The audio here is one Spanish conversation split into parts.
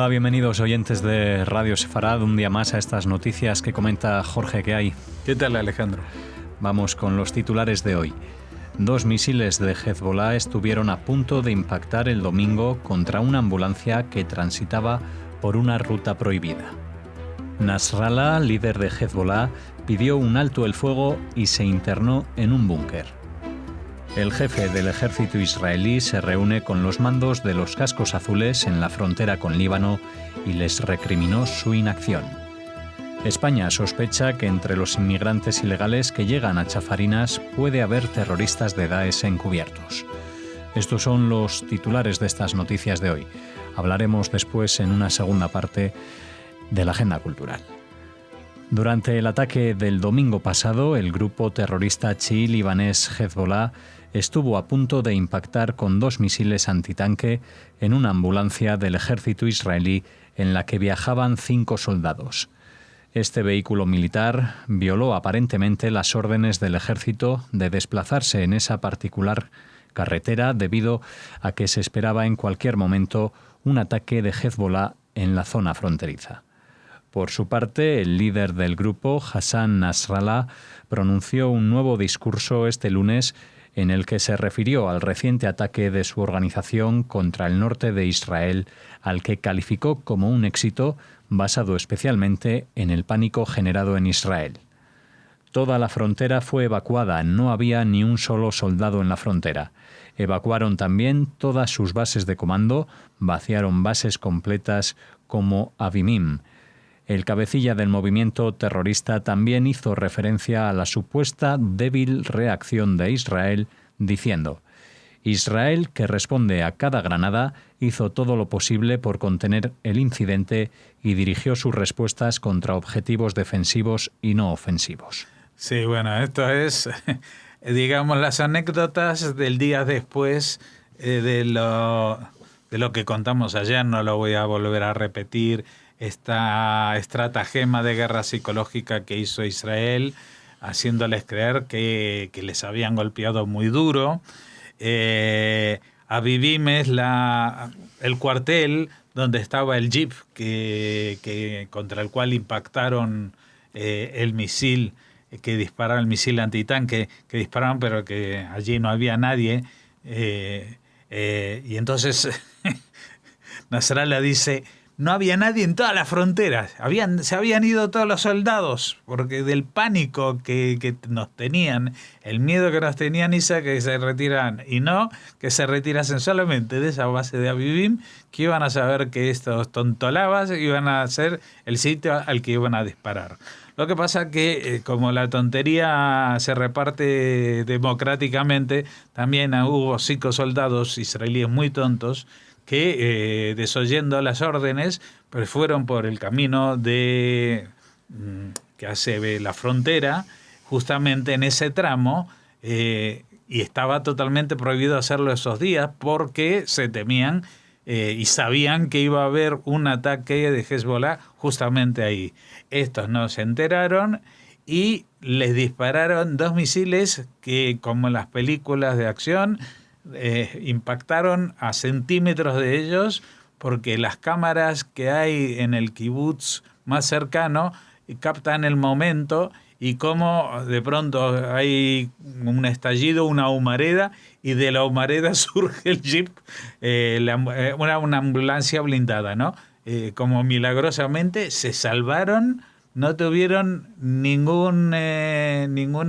Hola, bienvenidos oyentes de Radio Sefarad, un día más a estas noticias que comenta Jorge que hay. ¿Qué tal, Alejandro? Vamos con los titulares de hoy. 2 misiles de Hezbollah estuvieron a punto de impactar el domingo contra una ambulancia que transitaba por una ruta prohibida. Nasrallah, líder de Hezbollah, pidió un alto el fuego y se internó en un búnker. El jefe del ejército israelí se reúne con los mandos de los cascos azules en la frontera con Líbano y les recriminó su inacción. España sospecha que entre los inmigrantes ilegales que llegan a Chafarinas puede haber terroristas de Daesh encubiertos. Estos son los titulares de estas noticias de hoy. Hablaremos después en una segunda parte de la agenda cultural. Durante el ataque del domingo pasado, el grupo terrorista chií libanés Hezbollah estuvo a punto de impactar con 2 misiles antitanque en una ambulancia del ejército israelí en la que viajaban 5 soldados. Este vehículo militar violó aparentemente las órdenes del ejército de desplazarse en esa particular carretera debido a que se esperaba en cualquier momento un ataque de Hezbollah en la zona fronteriza. Por su parte, el líder del grupo, Hassan Nasrallah, pronunció un nuevo discurso este lunes en el que se refirió al reciente ataque de su organización contra el norte de Israel, al que calificó como un éxito basado especialmente en el pánico generado en Israel. Toda la frontera fue evacuada, no había ni un solo soldado en la frontera. Evacuaron también todas sus bases de comando, vaciaron bases completas como Avimim. El cabecilla del movimiento terrorista también hizo referencia a la supuesta débil reacción de Israel, diciendo: Israel, que responde a cada granada, hizo todo lo posible por contener el incidente y dirigió sus respuestas contra objetivos defensivos y no ofensivos. Sí, bueno, esto es, digamos, las anécdotas del día después de lo que contamos ayer. No lo voy a volver a repetir. Esta estratagema de guerra psicológica que hizo Israel, haciéndoles creer que les habían golpeado muy duro. Avivim es el cuartel donde estaba el jeep que contra el cual impactaron el misil que dispararon, el misil antitanque que dispararon, pero que allí no había nadie. Y entonces Nasrallah dice: no había nadie en todas las fronteras, se habían ido todos los soldados, porque del pánico que nos tenían, el miedo que nos tenían hizo que se retiraran, y no que se retirasen solamente de esa base de Avivim, que iban a saber que estos tontolabas iban a ser el sitio al que iban a disparar. Lo que pasa que, como la tontería se reparte democráticamente, también hubo 5 soldados israelíes muy tontos que, desoyendo las órdenes, pues fueron por el camino que hace la frontera, justamente en ese tramo, y estaba totalmente prohibido hacerlo esos días porque se temían y sabían que iba a haber un ataque de Hezbollah justamente ahí. Estos no se enteraron y les dispararon 2 misiles que, como en las películas de acción, impactaron a centímetros de ellos, porque las cámaras que hay en el kibutz más cercano captan el momento y cómo de pronto hay un estallido, una humareda, y de la humareda surge el jeep, una ambulancia blindada, ¿no? Como milagrosamente se salvaron, no tuvieron ningún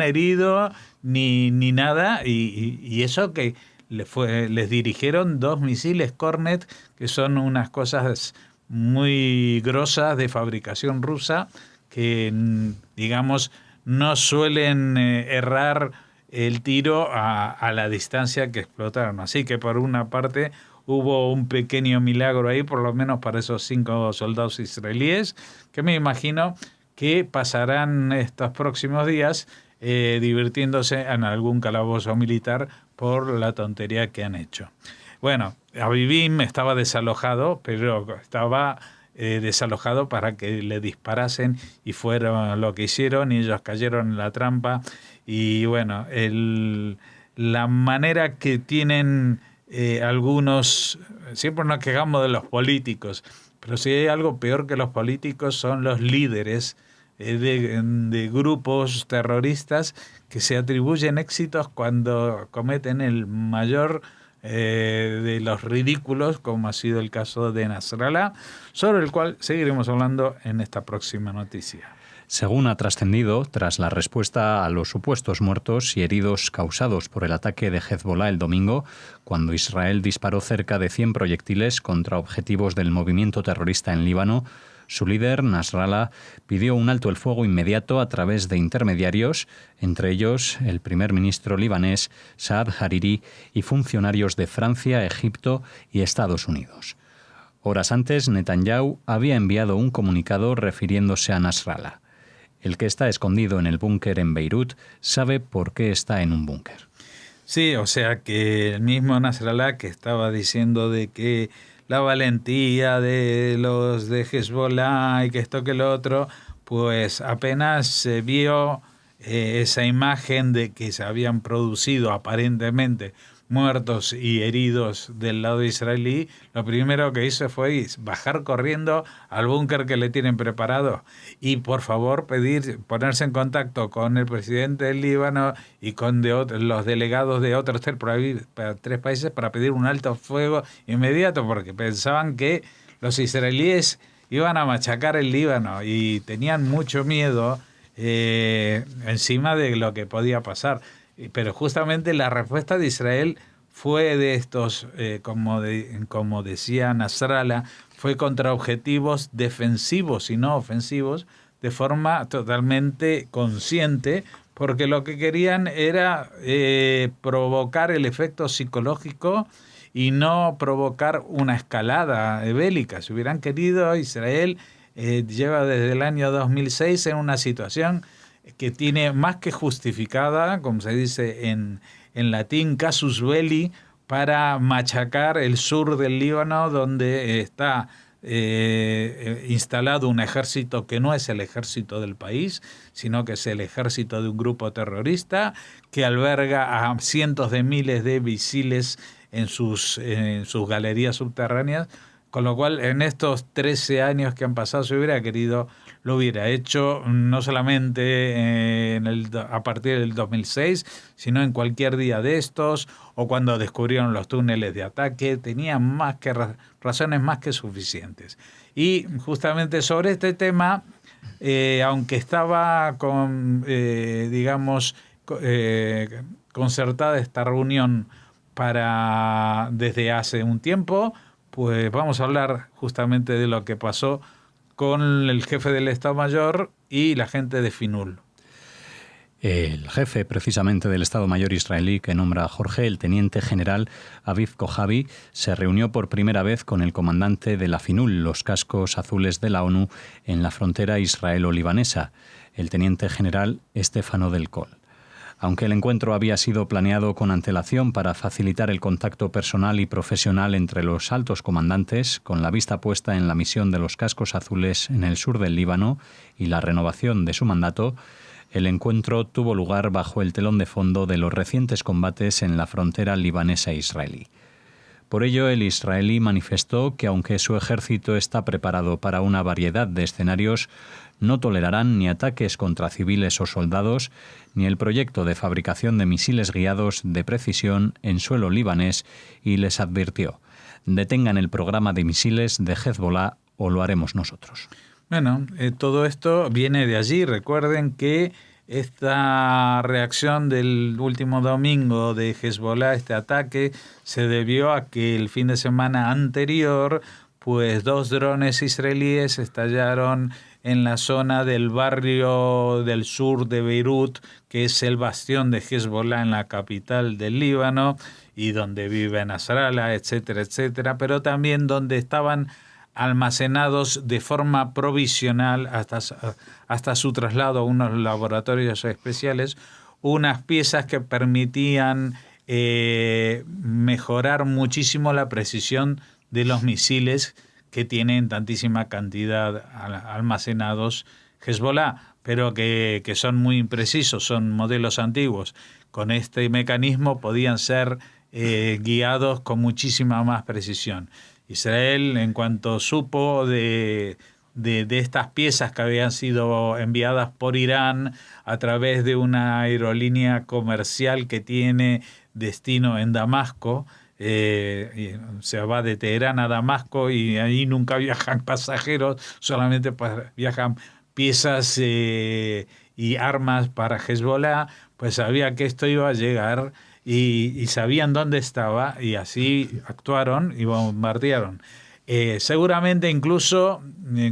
herido ni nada, y eso que les dirigieron 2 misiles Kornet, que son unas cosas muy grosas de fabricación rusa, que, digamos, no suelen errar el tiro a la distancia que explotaron. Así que, por una parte, hubo un pequeño milagro ahí, por lo menos para esos 5 soldados israelíes, que me imagino que pasarán estos próximos días divirtiéndose en algún calabozo militar por la tontería que han hecho. Bueno, Avivim estaba desalojado, pero estaba desalojado para que le disparasen, y fueron lo que hicieron, y ellos cayeron en la trampa. Y bueno, la manera que tienen algunos, siempre nos quejamos de los políticos, Pero si hay algo peor que los políticos son los líderes de grupos terroristas que se atribuyen éxitos cuando cometen el mayor de los ridículos, como ha sido el caso de Nasrallah, sobre el cual seguiremos hablando en esta próxima noticia. Según ha trascendido, tras la respuesta a los supuestos muertos y heridos causados por el ataque de Hezbollah el domingo, cuando Israel disparó cerca de 100 proyectiles contra objetivos del movimiento terrorista en Líbano, su líder, Nasrallah, pidió un alto el fuego inmediato a través de intermediarios, entre ellos el primer ministro libanés Saad Hariri y funcionarios de Francia, Egipto y Estados Unidos. Horas antes, Netanyahu había enviado un comunicado refiriéndose a Nasrallah. El que está escondido en el búnker en Beirut sabe por qué está en un búnker. Sí, o sea que el mismo Nasrallah, que estaba diciendo de que la valentía de los de Hezbollah y que esto que lo otro, pues apenas se vio esa imagen de que se habían producido aparentemente muertos y heridos del lado israelí, lo primero que hizo fue bajar corriendo al búnker que le tienen preparado y por favor ponerse en contacto con el presidente del Líbano y con los delegados de otros tres países para pedir un alto fuego inmediato, porque pensaban que los israelíes iban a machacar el Líbano y tenían mucho miedo encima de lo que podía pasar. Pero justamente la respuesta de Israel fue de estos, como decía Nasrallah, fue contra objetivos defensivos y no ofensivos, de forma totalmente consciente, porque lo que querían era provocar el efecto psicológico y no provocar una escalada bélica. Si hubieran querido, Israel lleva desde el año 2006 en una situación que tiene más que justificada, como se dice en latín, casus belli, para machacar el sur del Líbano, donde está instalado un ejército que no es el ejército del país, sino que es el ejército de un grupo terrorista que alberga a cientos de miles de misiles en sus galerías subterráneas, con lo cual en estos 13 años que han pasado, si hubiera querido, lo hubiera hecho no solamente a partir del 2006, sino en cualquier día de estos, o cuando descubrieron los túneles de ataque. Tenían razones más que suficientes. Y justamente sobre este tema, aunque estaba concertada esta reunión desde hace un tiempo, pues vamos a hablar justamente de lo que pasó con el jefe del Estado Mayor y la gente de Finul. El jefe precisamente del Estado Mayor israelí que nombra a Jorge, el teniente general Aviv Kojavi, se reunió por primera vez con el comandante de la Finul, los cascos azules de la ONU, en la frontera israelo-libanesa, el teniente general Stefano Del Col. Aunque el encuentro había sido planeado con antelación para facilitar el contacto personal y profesional entre los altos comandantes, con la vista puesta en la misión de los cascos azules en el sur del Líbano y la renovación de su mandato, el encuentro tuvo lugar bajo el telón de fondo de los recientes combates en la frontera libanesa-israelí. Por ello, el israelí manifestó que aunque su ejército está preparado para una variedad de escenarios, no tolerarán ni ataques contra civiles o soldados, ni el proyecto de fabricación de misiles guiados de precisión en suelo libanés, y les advirtió: detengan el programa de misiles de Hezbollah o lo haremos nosotros. Bueno, todo esto viene de allí. Recuerden que esta reacción del último domingo de Hezbollah, este ataque, se debió a que el fin de semana anterior, pues 2 drones israelíes estallaron en la zona del barrio del sur de Beirut, que es el bastión de Hezbollah en la capital del Líbano y donde vive Nasrallah, etcétera, etcétera, pero también donde estaban almacenados de forma provisional hasta su traslado a unos laboratorios especiales, unas piezas que permitían mejorar muchísimo la precisión de los misiles que tienen tantísima cantidad almacenados Hezbollah, pero que son muy imprecisos, son modelos antiguos. Con este mecanismo podían ser guiados con muchísima más precisión. Israel, en cuanto supo de estas piezas que habían sido enviadas por Irán a través de una aerolínea comercial que tiene destino en Damasco, se va de Teherán a Damasco y ahí nunca viajan pasajeros, solamente viajan piezas y armas para Hezbollah, pues sabía que esto iba a llegar y sabían dónde estaba y así actuaron y bombardearon. Seguramente incluso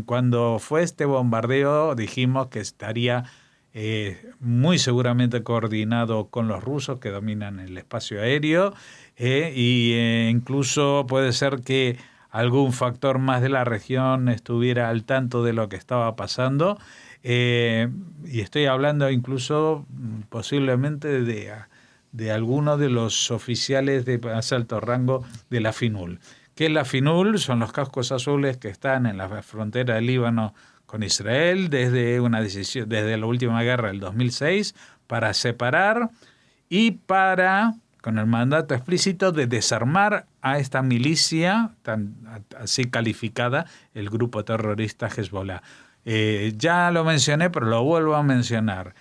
cuando fue este bombardeo dijimos que estaría muy seguramente coordinado con los rusos que dominan el espacio aéreo incluso puede ser que algún factor más de la región estuviera al tanto de lo que estaba pasando y estoy hablando incluso posiblemente de alguno de los oficiales de más alto rango de la FINUL. ¿Qué es la FINUL? Son los cascos azules que están en la frontera del Líbano con Israel desde una decisión, desde la última guerra del 2006, para separar y con el mandato explícito de desarmar a esta milicia así calificada, el grupo terrorista Hezbollah. Ya lo mencioné, pero lo vuelvo a mencionar.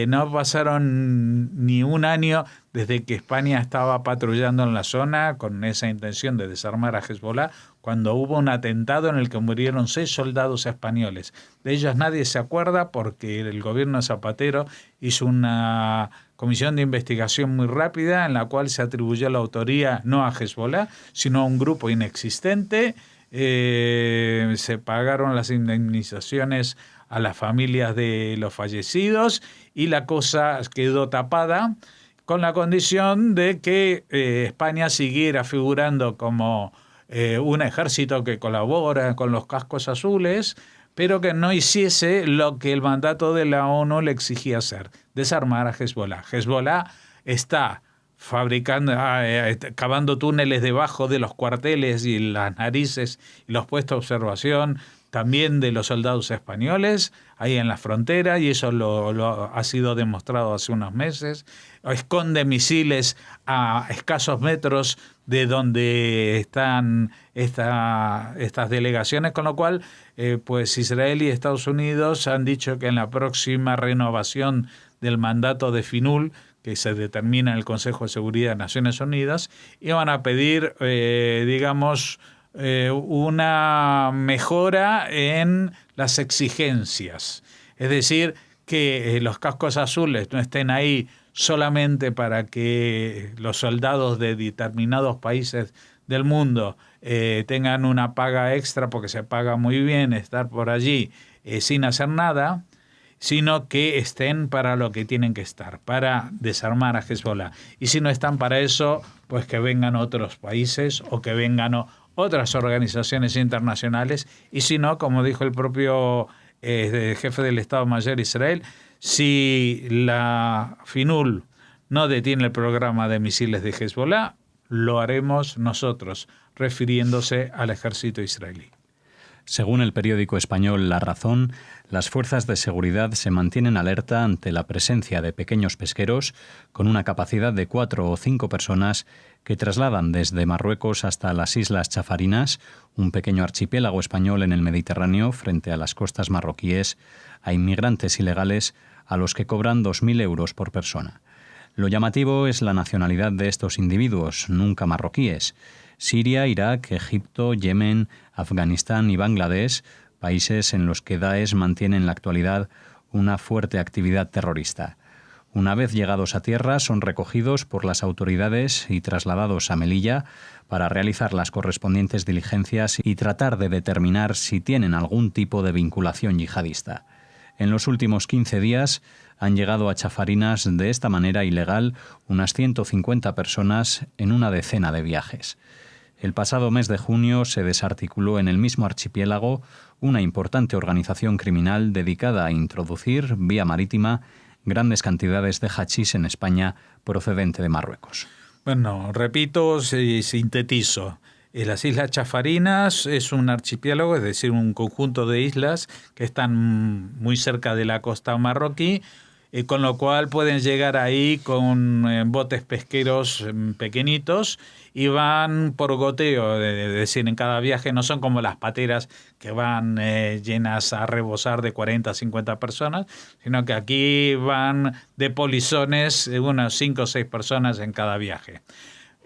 No pasaron ni un año desde que España estaba patrullando en la zona con esa intención de desarmar a Hezbollah, cuando hubo un atentado en el que murieron 6 soldados españoles. De ellos nadie se acuerda porque el gobierno Zapatero hizo una comisión de investigación muy rápida en la cual se atribuyó la autoría no a Hezbollah, sino a un grupo inexistente. Se pagaron las indemnizaciones a las familias de los fallecidos y la cosa quedó tapada con la condición de que España siguiera figurando como un ejército que colabora con los cascos azules, pero que no hiciese lo que el mandato de la ONU le exigía hacer, desarmar a Hezbollah. Hezbollah está cavando túneles debajo de los cuarteles y las narices y los puestos de observación también de los soldados españoles ahí en la frontera, y eso lo ha sido demostrado hace unos meses. Esconde misiles a escasos metros de donde están estas delegaciones, con lo cual pues Israel y Estados Unidos han dicho que en la próxima renovación del mandato de FINUL, que se determina en el Consejo de Seguridad de Naciones Unidas, iban a pedir, una mejora en las exigencias. Es decir, que los cascos azules no estén ahí solamente para que los soldados de determinados países del mundo tengan una paga extra, porque se paga muy bien estar por allí sin hacer nada, sino que estén para lo que tienen que estar, para desarmar a Hezbollah. Y si no están para eso, pues que vengan otros países o que vengan otras organizaciones internacionales. Y si no, como dijo el propio jefe del Estado Mayor de Israel, si la FINUL no detiene el programa de misiles de Hezbollah, lo haremos nosotros, refiriéndose al ejército israelí. Según el periódico español La Razón, las fuerzas de seguridad se mantienen alerta ante la presencia de pequeños pesqueros con una capacidad de 4 o 5 personas que trasladan desde Marruecos hasta las Islas Chafarinas, un pequeño archipiélago español en el Mediterráneo frente a las costas marroquíes, a inmigrantes ilegales a los que cobran 2.000 euros por persona. Lo llamativo es la nacionalidad de estos individuos, nunca marroquíes. Siria, Irak, Egipto, Yemen, Afganistán y Bangladesh, países en los que Daesh mantiene en la actualidad una fuerte actividad terrorista. Una vez llegados a tierra, son recogidos por las autoridades y trasladados a Melilla para realizar las correspondientes diligencias y tratar de determinar si tienen algún tipo de vinculación yihadista. En los últimos 15 días han llegado a Chafarinas de esta manera ilegal unas 150 personas en una decena de viajes. El pasado mes de junio se desarticuló en el mismo archipiélago una importante organización criminal dedicada a introducir, vía marítima, grandes cantidades de hachís en España procedente de Marruecos. Bueno, repito y sintetizo. Las Islas Chafarinas es un archipiélago, es decir, un conjunto de islas que están muy cerca de la costa marroquí, con lo cual pueden llegar ahí con botes pesqueros pequeñitos y van por goteo, es decir, en cada viaje no son como las pateras que van llenas a rebosar de 40 a 50 personas, sino que aquí van de polizones unas 5 o 6 personas en cada viaje.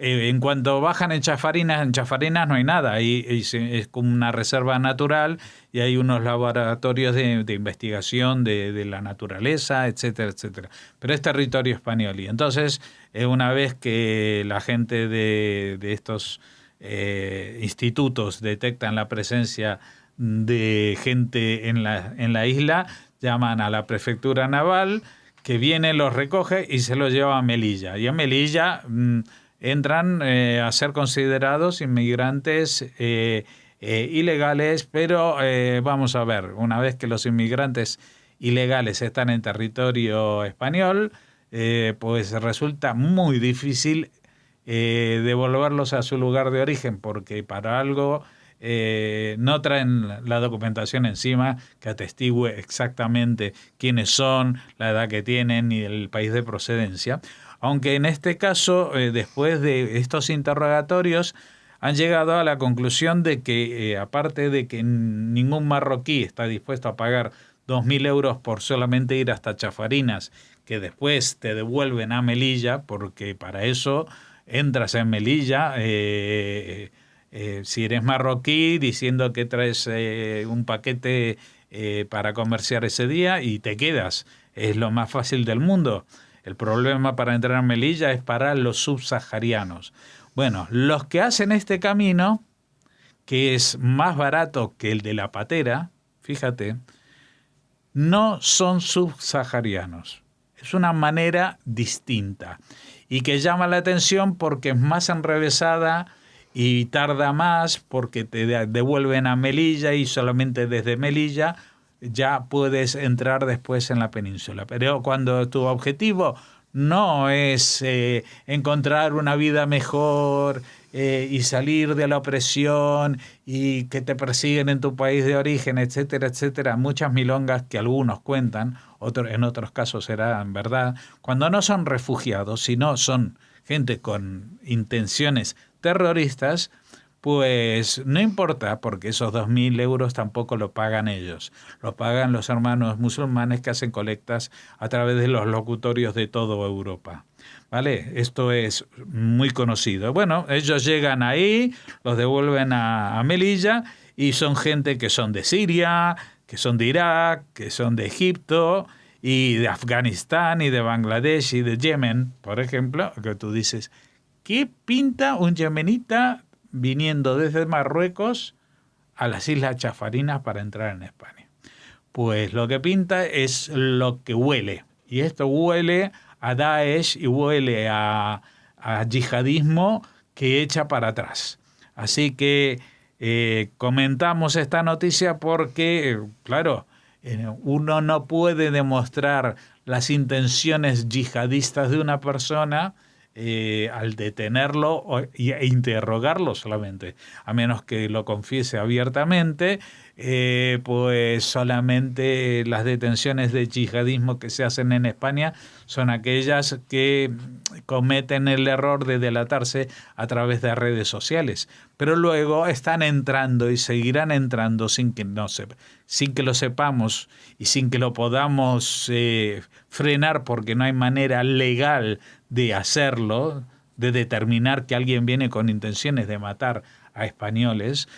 En cuanto bajan en Chafarinas no hay nada, ahí es como una reserva natural y hay unos laboratorios de investigación de la naturaleza, etcétera, etcétera. Pero es territorio español y entonces una vez que la gente de estos institutos detectan la presencia de gente en la isla, llaman a la prefectura naval que viene, los recoge y se los lleva a Melilla. Y a Melilla entran a ser considerados inmigrantes ilegales, pero vamos a ver, una vez que los inmigrantes ilegales están en territorio español, pues resulta muy difícil devolverlos a su lugar de origen, porque para algo no traen la documentación encima que atestigue exactamente quiénes son, la edad que tienen y el país de procedencia. Aunque en este caso, después de estos interrogatorios, han llegado a la conclusión de que, aparte de que ningún marroquí está dispuesto a pagar 2.000 euros por solamente ir hasta Chafarinas, que después te devuelven a Melilla, porque para eso entras en Melilla, si eres marroquí, diciendo que traes un paquete para comerciar ese día y te quedas. Es lo más fácil del mundo. El problema para entrar a Melilla es para los subsaharianos. Bueno, los que hacen este camino, que es más barato que el de la patera, fíjate, no son subsaharianos. Es una manera distinta y que llama la atención porque es más enrevesada y tarda más porque te devuelven a Melilla y solamente desde Melilla ya puedes entrar después en la península. Pero cuando tu objetivo no es encontrar una vida mejor y salir de la opresión y que te persiguen en tu país de origen, etcétera, etcétera, muchas milongas que algunos cuentan, en otros casos serán verdad, cuando no son refugiados, sino son gente con intenciones terroristas, pues no importa, porque esos 2.000 euros tampoco lo pagan ellos. Lo pagan los hermanos musulmanes que hacen colectas a través de los locutorios de toda Europa. ¿Vale? Esto es muy conocido. Bueno, ellos llegan ahí, los devuelven a Melilla y son gente que son de Siria, que son de Irak, que son de Egipto y de Afganistán y de Bangladesh y de Yemen, por ejemplo, que tú dices, ¿qué pinta un yemenita viniendo desde Marruecos a las Islas Chafarinas para entrar en España? Pues lo que pinta es lo que huele. Y esto huele a Daesh y huele a yihadismo que echa para atrás. Así que comentamos esta noticia porque, claro, uno no puede demostrar las intenciones yihadistas de una persona al detenerlo e interrogarlo solamente, a menos que lo confiese abiertamente, pues solamente las detenciones de yihadismo que se hacen en España son aquellas que cometen el error de delatarse a través de redes sociales, pero luego están entrando y seguirán entrando sin que lo sepamos y sin que lo podamos frenar, porque no hay manera legal de hacerlo, de determinar que alguien viene con intenciones de matar a españoles,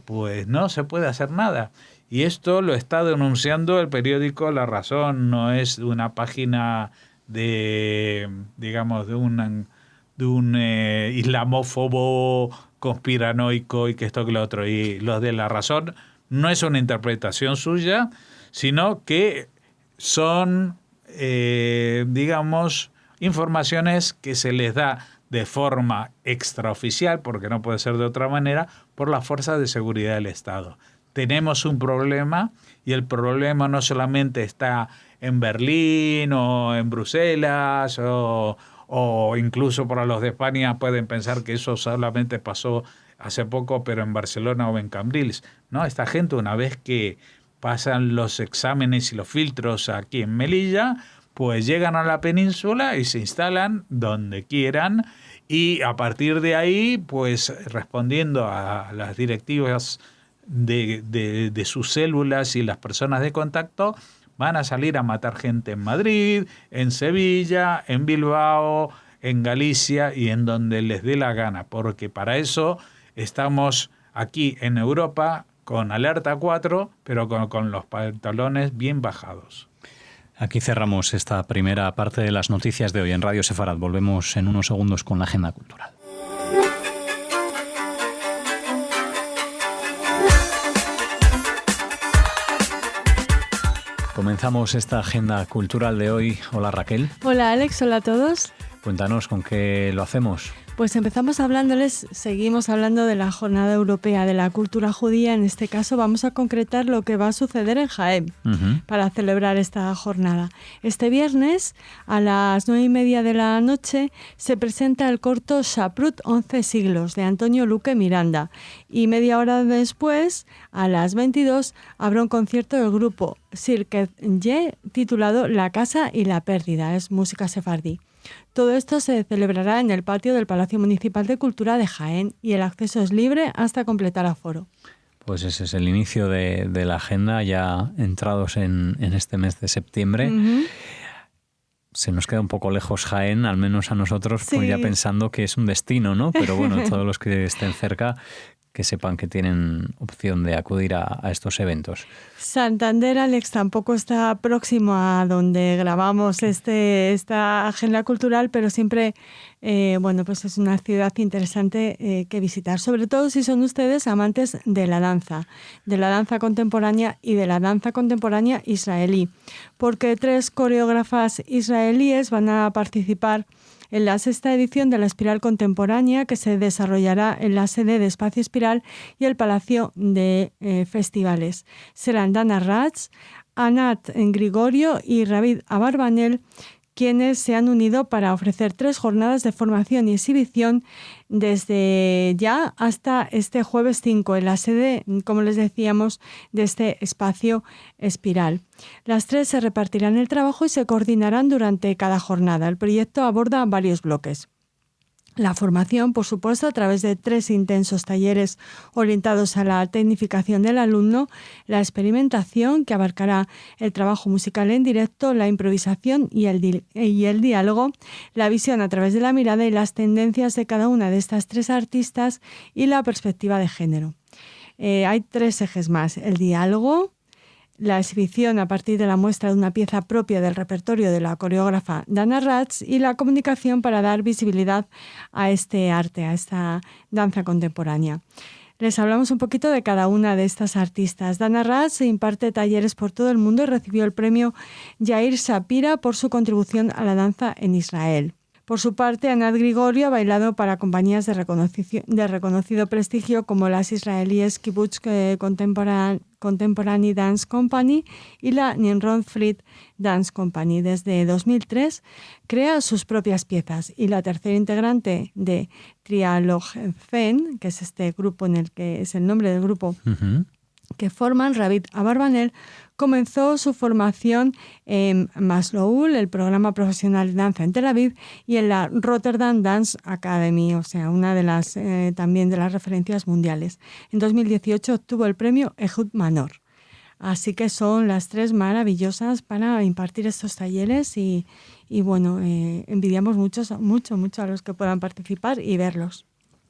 pues no se puede hacer nada. Y esto lo está denunciando el periódico La Razón, no es una página de, digamos, de un islamófobo conspiranoico y que esto que lo otro. Y los de La Razón no es una interpretación suya, sino que son, digamos, informaciones que se les da de forma extraoficial, porque no puede ser de otra manera, por las fuerzas de seguridad del Estado. Tenemos un problema y el problema no solamente está en Berlín o en Bruselas o incluso para los de España pueden pensar que eso solamente pasó hace poco, pero en Barcelona o en Cambrils. No, esta gente, una vez que pasan los exámenes y los filtros aquí en Melilla, pues llegan a la península y se instalan donde quieran, y a partir de ahí, pues respondiendo a las directivas de sus células y las personas de contacto, van a salir a matar gente en Madrid, en Sevilla, en Bilbao, en Galicia y en donde les dé la gana, porque para eso estamos aquí en Europa con alerta 4, pero con los pantalones bien bajados. Aquí cerramos esta primera parte de las noticias de hoy en Radio Sefarad. Volvemos en unos segundos con la agenda cultural. Comenzamos esta agenda cultural de hoy. Hola Raquel. Hola Alex, hola a todos. Cuéntanos con qué lo hacemos. Pues empezamos seguimos hablando de la Jornada Europea de la Cultura Judía. En este caso vamos a concretar lo que va a suceder en Jaén para celebrar esta jornada. Este viernes a las 9:30 de la noche se presenta el corto Shaprut 11 siglos de Antonio Luque Miranda, y media hora después, a las 22, habrá un concierto del grupo Sirket Ye titulado La Casa y la Pérdida. Es música sefardí. Todo esto se celebrará en el patio del Palacio Municipal de Cultura de Jaén y el acceso es libre hasta completar aforo. Pues ese es el inicio de la agenda, ya entrados en este mes de septiembre. Se nos queda un poco lejos Jaén, al menos a nosotros, sí, pues ya pensando que es un destino, ¿no? Pero bueno, todos los que estén cerca, que sepan que tienen opción de acudir a estos eventos. Santander, Alex, tampoco está próximo a donde grabamos esta agenda cultural, pero siempre pues es una ciudad interesante que visitar, sobre todo si son ustedes amantes de la danza contemporánea y de la danza contemporánea israelí, porque 3 coreógrafas israelíes van a participar en la 6ª edición de la Espiral Contemporánea, que se desarrollará en la sede de Espacio Espiral y el Palacio de Festivales. Serán Dana Ratz, Anat Grigorio y Ravid Abarbanel quienes se han unido para ofrecer 3 jornadas de formación y exhibición desde ya hasta este jueves 5 en la sede, como les decíamos, de este Espacio Espiral. Las 3 se repartirán el trabajo y se coordinarán durante cada jornada. El proyecto aborda varios bloques. La formación, por supuesto, a través de 3 intensos talleres orientados a la tecnificación del alumno, la experimentación, que abarcará el trabajo musical en directo, la improvisación y el diálogo, la visión a través de la mirada y las tendencias de cada una de estas 3 artistas y la perspectiva de género. Hay 3 ejes más: el diálogo, la exhibición a partir de la muestra de una pieza propia del repertorio de la coreógrafa Dana Ratz y la comunicación para dar visibilidad a este arte, a esta danza contemporánea. Les hablamos un poquito de cada una de estas artistas. Dana Ratz imparte talleres por todo el mundo y recibió el premio Yair Shapira por su contribución a la danza en Israel. Por su parte, Anat Grigorio ha bailado para compañías de reconocido prestigio como las israelíes Kibbutz Contemporary Dance Company y la Nimrod Free Dance Company. Desde 2003 crea sus propias piezas, y la tercera integrante de Trialogfen, que es este grupo en el que es el nombre del grupo que forman, Ravid Abarbanel, comenzó su formación en Masloul, el programa profesional de danza en Tel Aviv, y en la Rotterdam Dance Academy, o sea, una de las también de las referencias mundiales. En 2018 obtuvo el premio Ehud Manor. Así que son las 3 maravillosas para impartir estos talleres y bueno, envidiamos mucho a los que puedan participar y verlos.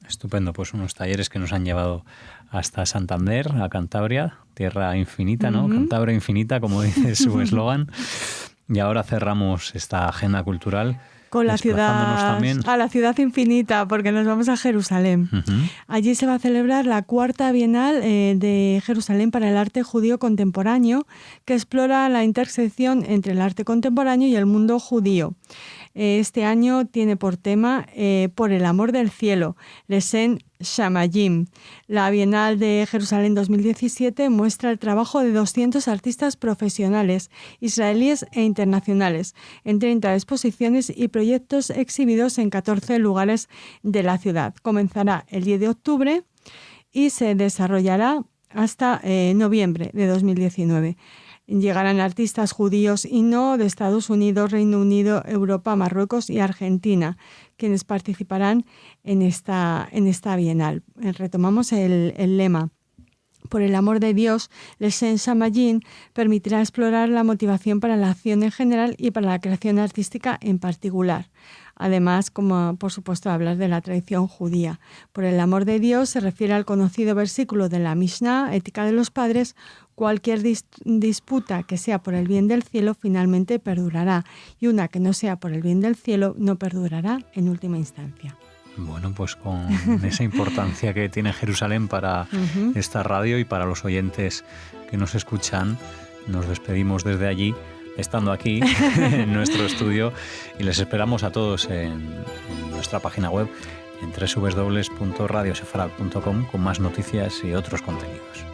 Estupendo, pues unos talleres que nos han llevado hasta Santander, a Cantabria, tierra infinita, ¿no? Cantabria infinita, como dice su eslogan. Y ahora cerramos esta agenda cultural con la ciudad, a la ciudad infinita, porque nos vamos a Jerusalén. Allí se va a celebrar la 4ª Bienal de Jerusalén para el arte judío contemporáneo, que explora la intersección entre el arte contemporáneo y el mundo judío. Este año tiene por tema Por el amor del cielo, Leshen Shamayim. La Bienal de Jerusalén 2017 muestra el trabajo de 200 artistas profesionales, israelíes e internacionales, en 30 exposiciones y proyectos exhibidos en 14 lugares de la ciudad. Comenzará el 10 de octubre y se desarrollará hasta noviembre de 2019. Llegarán artistas judíos y no de Estados Unidos, Reino Unido, Europa, Marruecos y Argentina, quienes participarán en esta Bienal. Retomamos el lema. Por el amor de Dios, l'Essence Shammayim permitirá explorar la motivación para la acción en general y para la creación artística en particular. Además, como por supuesto, hablar de la tradición judía. Por el amor de Dios se refiere al conocido versículo de la Mishnah, Ética de los Padres: cualquier disputa que sea por el bien del cielo finalmente perdurará, y una que no sea por el bien del cielo no perdurará en última instancia. Bueno, pues con esa importancia que tiene Jerusalén para esta radio y para los oyentes que nos escuchan, nos despedimos desde allí, estando aquí en nuestro estudio, y les esperamos a todos en nuestra página web, en www.radiosefrat.com, con más noticias y otros contenidos.